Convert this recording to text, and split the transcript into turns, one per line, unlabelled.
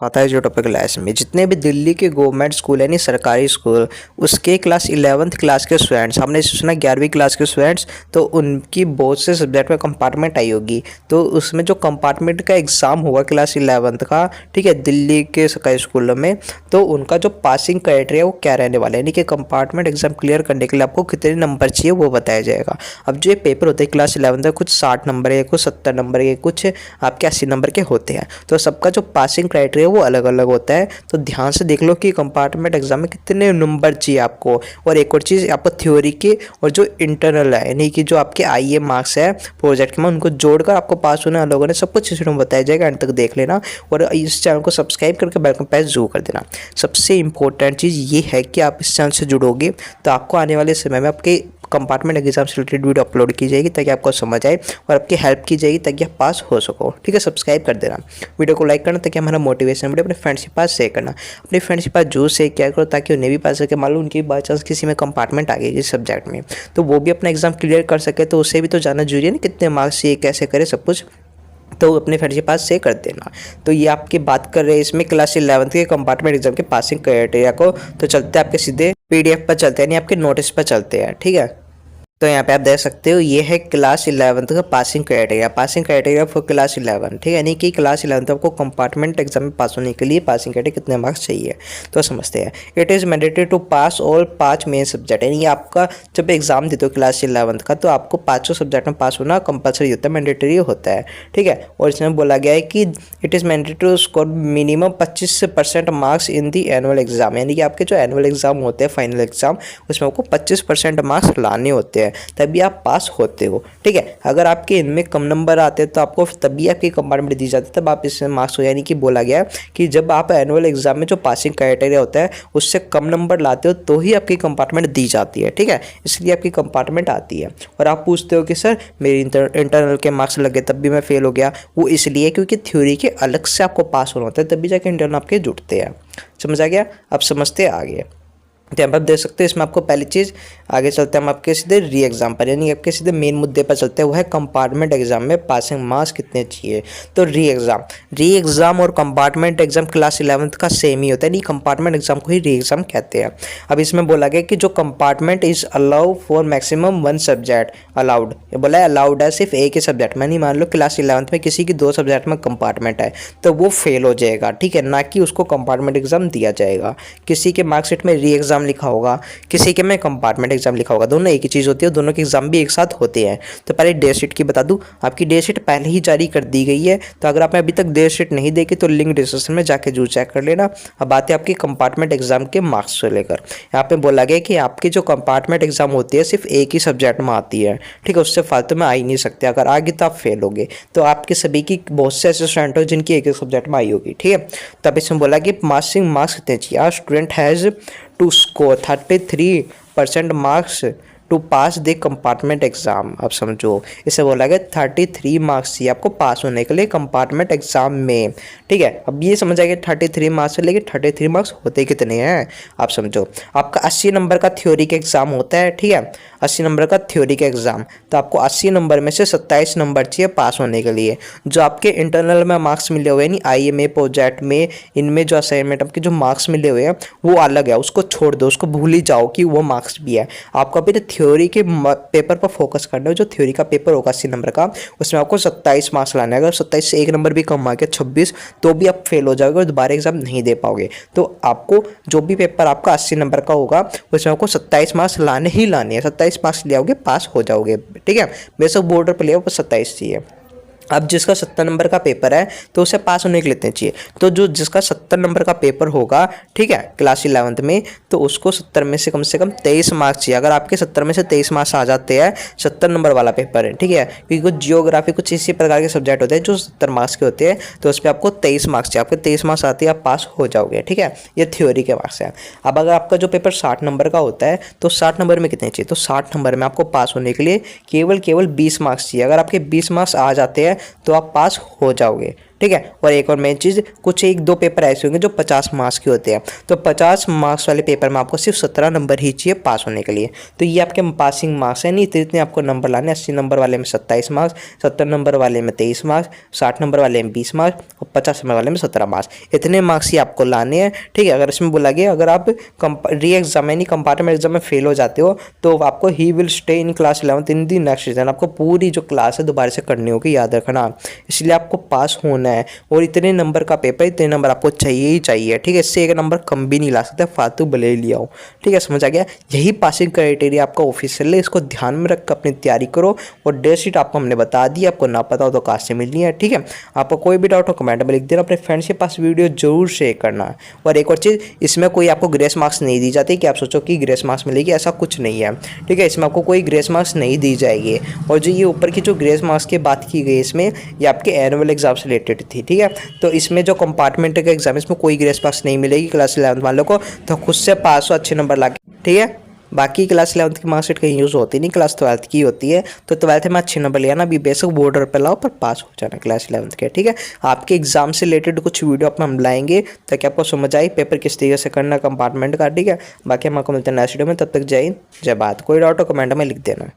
आता है जो टॉपिक क्लास में जितने भी दिल्ली के गवर्नमेंट स्कूल यानी सरकारी स्कूल उसके क्लास 11th क्लास के स्टूडेंट्स, हमने सुना 11वीं क्लास के स्टूडेंट्स, तो उनकी बहुत से सब्जेक्ट में कंपार्टमेंट आई होगी। तो उसमें जो कंपार्टमेंट का एग्ज़ाम होगा क्लास 11th का, ठीक है, दिल्ली के सरकारी स्कूलों में, तो उनका जो पासिंग क्राइटेरिया वो क्या रहने वाला है, यानी कि कंपार्टमेंट एग्जाम क्लियर करने के लिए आपको कितने नंबर चाहिए वो बताया जाएगा। अब जो ये पेपर होते हैं क्लास 11th का, कुछ 60 नंबर के, कुछ 70 नंबर के, कुछ आपके 80 नंबर के होते हैं। तो सबका जो पासिंग क्राइटेरिया वो अलग अलग होता है। तो ध्यान से देख लो कि कंपार्टमेंट एग्जाम में कितने नंबर चाहिए आपको। और एक और चीज़, आपको थ्योरी के और जो इंटरनल है यानी कि जो आपके आईए मार्क्स है प्रोजेक्ट में, उनको जोड़कर आपको पास होने वाले लोगों ने सब कुछ इस वीडियो में बताया जाएगा, एंड तक देख लेना। और इस चैनल को सब्सक्राइब करके बेल का प्रेस जरूर कर देना। सबसे इंपॉर्टेंट चीज़ ये है कि आप इस चैनल से जुड़ोगे तो आपको आने वाले समय में आपके कंपार्टमेंट एग्जाम से रिलेटेड वीडियो अपलोड की जाएगी ताकि आपको समझ आए और आपकी हेल्प की जाएगी ताकि आप पास हो सको। ठीक है, सब्सक्राइब कर देना, वीडियो को लाइक करना ताकि हमारा मोटिवेशन बढ़े, अपने फ्रेंड्स के पास शेयर करना, अपने फ्रेंड्स के पास जो शेयर किया करो ताकि उन्हें भी पता सके। मान लो उनकी बाई चांस किसी में कंपार्टमेंट आ गई जिस सब्जेक्ट में, तो वो भी अपना एग्जाम क्लियर कर सके। तो उससे भी तो जानना जरूरी है ना कितने मार्क्स चाहिए, कैसे करे सब कुछ, तो अपने फ्रेंड्स के पास शेयर कर देना। तो ये आपकी बात कर रहे हैं इसमें क्लास 11th के कंपार्टमेंट एग्जाम के पासिंग क्राइटेरिया को। तो चलते हैं आपके सीधे पीडीएफ पर चलते हैं, यानी आपके नोटिस पर चलते हैं। ठीक है, तो यहाँ पे आप देख सकते हो ये है क्लास 11th का पासिंग क्राइटेरिया फॉर क्लास 11, ठीक है, यानी कि क्लास 11th आपको कंपार्टमेंट एग्जाम में पास होने के लिए पासिंग क्राइटेरिया कितने मार्क्स चाहिए। तो समझते हैं, it is mandatory to pass all 5 main subject, यानी आपका जब एग्जाम देते हो क्लास 11th का तो आपको 5 सब्जेक्ट में पास होना कंपलसरी होता है, मैंडेटरी होता है। ठीक है, और इसमें बोला गया है कि it is mandatory to score minimum 25% marks in the annual exam, यानी कि आपके जो एनुअल एग्जाम होते हैं फाइनल एग्जाम, उसमें आपको 25% मार्क्स लाने होते हैं, तभी आप पास होते हो। ठीक है, अगर आपके इनमें कम नंबर आते हैं तो आपको तभी आपकी कंपार्टमेंट दी जाती है, तब आप इसमें मार्क्स हो। यानी कि बोला गया कि जब आप एनुअल एग्जाम में जो पासिंग क्राइटेरिया होता है उससे कम नंबर लाते हो तो ही आपकी कंपार्टमेंट दी जाती है। ठीक है, इसलिए आपकी कंपार्टमेंट आती है। और आप पूछते हो कि सर मेरी इंटरनल के मार्क्स लगे तब भी मैं फेल हो गया, वो इसलिए क्योंकि थ्योरी के अलग से आपको पास होना होता है, तभी जाके इंटरनल आपके जुड़ते हैं। समझ आ गया, अब समझते आगे। तो यहाँ पर आप देख सकते हैं इसमें आपको पहली चीज़, आगे चलते हैं हम आपके सीधे री एग्जाम पर, यानी आपके सीधे मेन मुद्दे पर चलते हैं, वो है कंपार्टमेंट एग्जाम में पासिंग मार्क्स कितने चाहिए। तो री एग्जाम और कंपार्टमेंट एग्जाम क्लास 11th का सेम ही होता है, नहीं कंपार्टमेंट एग्जाम को ही री एग्जाम कहते हैं। अब इसमें बोला गया कि जो compartment is allow for maximum 1 subject, allowed, ये बोला है अलाउड है सिर्फ एक ही सब्जेक्ट में, नहीं मान लो क्लास 11th में किसी की 2 सब्जेक्ट में कंपार्टमेंट है तो वो फेल हो जाएगा। ठीक है, ना कि उसको कंपार्टमेंट एग्जाम दिया जाएगा। किसी के मार्कशीट में री एग्जाम लिखा होगा, किसी के में कंपार्टमेंट एग्जाम लिखा होगा, दोनों एक ही चीज़ होती है, दोनों के एग्जाम भी एक साथ होते हैं। तो पहले डेट शीट की बता दूं, आपकी डेट शीट पहले ही जारी कर दी गई है, तो अगर आपने अभी तक डेट शीट नहीं देखी तो लिंक डिस्क्रिप्शन में जाके जरूर चेक कर लेना। अब बात है आपकी कंपार्टमेंट एग्जाम के मार्क्स को लेकर। यहाँ पे बोला गया कि आपकी जो कंपार्टमेंट एग्जाम होती है सिर्फ एक ही सब्जेक्ट में आती है, ठीक है, उससे फालतू में आ ही नहीं सकते, अगर आ गई तो आप फेल होगे। तो आपके सभी की बहुत से ऐसे स्टूडेंट हो जिनकी एक ही सब्जेक्ट में आई होगी। ठीक है, तब इसमें बोला कि पासिंग मार्क्स कितने चाहिए, student has to score 33% marks to pass the compartment exam. अब समझो, इसे बोला गया 33 मार्क्स चाहिए आपको पास होने के लिए कंपार्टमेंट एग्जाम में। ठीक है, अब ये समझ आएगा 33 मार्क्स से, लेकिन 33 मार्क्स होते कितने हैं आप समझो। आपका 80 नंबर का थ्योरी का एग्जाम होता है, ठीक है, 80 नंबर का थ्योरी का एग्जाम, तो आपको 80 नंबर में से 27 नंबर चाहिए पास होने के लिए। जो आपके इंटरनल में मार्क्स मिले हुए हैं, नहीं IMA प्रोजेक्ट में, इनमें जो असाइनमेंट आपके जो मार्क्स मिले हुए हैं वो अलग है, उसको छोड़ दो, उसको भूल ही जाओ कि वो मार्क्स भी है। आपको अभी थ्योरी के पेपर पर फोकस करना है। जो थ्योरी का पेपर होगा 80 नंबर का, उसमें आपको 27 मार्क्स लाना है। अगर 27 से एक नंबर भी कम आ गया 26, तो भी आप फेल हो जाओगे और दोबारा एग्जाम नहीं दे पाओगे। तो आपको जो भी पेपर आपका 80 नंबर का होगा उसमें आपको 27 मार्क्स लाने ही लाने हैं। 27 मार्क्स ले आओगे पास हो जाओगे। ठीक है, बेशक बॉर्डर पर ले आओ, 27 चाहिए। अब जिसका 70 नंबर का पेपर है तो उसे पास होने के लिए इतने चाहिए। तो जो जिसका 70 नंबर का पेपर होगा, ठीक है, क्लास 11th में, तो उसको 70 में से कम 23 मार्क्स चाहिए। अगर आपके 70 में से 23 मार्क्स आ जाते हैं, 70 नंबर वाला पेपर है, ठीक है, क्योंकि कुछ जियोग्राफी कुछ इसी प्रकार के सब्जेक्ट होते हैं जो 70 मार्क्स के होते हैं, तो उस पर आपको 23 मार्क्स चाहिए। आपके 23 मार्क्स आते हैं, आप पास हो जाओगे। ठीक है, ये थ्योरी के मार्क्स है। अब अगर आपका जो पेपर 60 नंबर का होता है तो 60 नंबर में कितने चाहिए, तो 60 नंबर में आपको पास होने के लिए केवल 20 मार्क्स चाहिए। अगर आपके 20 मार्क्स आ जाते हैं तो आप पास हो जाओगे। ठीक है। और एक और मेन चीज़, कुछ एक दो पेपर ऐसे होंगे जो 50 मार्क्स के होते हैं, तो 50 मार्क्स वाले पेपर में आपको सिर्फ 17 नंबर ही चाहिए पास होने के लिए। तो ये आपके पासिंग मार्क्स है, नहीं तो इतने आपको नंबर लाने। 80 नंबर वाले में 27 मार्क्स, 70 नंबर वाले में 23 मार्क्स, 60 नंबर वाले में 20 मार्क्स और 50 नंबर वाले में 17 मार्क्स। इतने मार्क्स ही आपको लाने हैं, ठीक है। अगर इसमें बोला गया अगर आप री एग्जाम यानी कंपार्टमेंट एग्जाम में फेल हो जाते हो तो आपको he will stay in class 11 in the next season. आपको पूरी जो क्लास है दोबारा से करनी होगी, याद रखना। इसलिए आपको पास होना है और इतने नंबर का पेपर, इतने नंबर आपको चाहिए ही चाहिए, ठीक है। इससे एक नंबर कम भी नहीं ला सकते, फालतू भले ही लिया हो, ठीक है। समझ आ गया। यही पासिंग क्राइटेरिया आपका ऑफिशियल है, इसको ध्यान में रख कर अपनी तैयारी करो। और डेट शीट आपको हमने बता दी, आपको ना पता हो तो कहाँ से मिलनी है, ठीक है। आपको कोई भी डाउट हो कमेंट में लिख देना, अपने फ्रेंड्स के पास वीडियो जरूर शेयर करना। और एक और चीज़, इसमें कोई आपको ग्रेस मार्क्स नहीं दी जाती कि आप सोचो कि ग्रेस मार्क्स मिलेगी, ऐसा कुछ नहीं है, ठीक है। इसमें आपको कोई ग्रेस मार्क्स नहीं दी जाएगी। और जो ये ऊपर की जो ग्रेस मार्क्स की बात की गई इसमें, ये आपके एनुअल एग्जाम से रिलेटेड थी, ठीक है। तो इसमें जो कंपार्टमेंट का एग्जाम, इसमें कोई ग्रेस मार्क्स नहीं मिलेगी क्लास 11 वालों को, तो खुद से पास हो अच्छे नंबर ला के, ठीक है। बाकी क्लास 11 की मार्कशीट कहीं यूज़ होती नहीं, क्लास 12 की होती है। तो 12th में अच्छे नंबर ले आना, अभी बेसिक बॉर्डर पे लाओ पर पास हो जाना क्लास 11 के, ठीक है। आपके एग्जाम से रिलेटेड कुछ वीडियो अपना हम लाएंगे ताकि आपको समझ आए पेपर किस तरीके से करना कंपार्टमेंट का, ठीक है। बाकी हम आपको मिलते हैं नेक्स्ट वीडियो में, तब तक जय हिंद जय भारत। कोई डाउट हो कमेंट में लिख देना।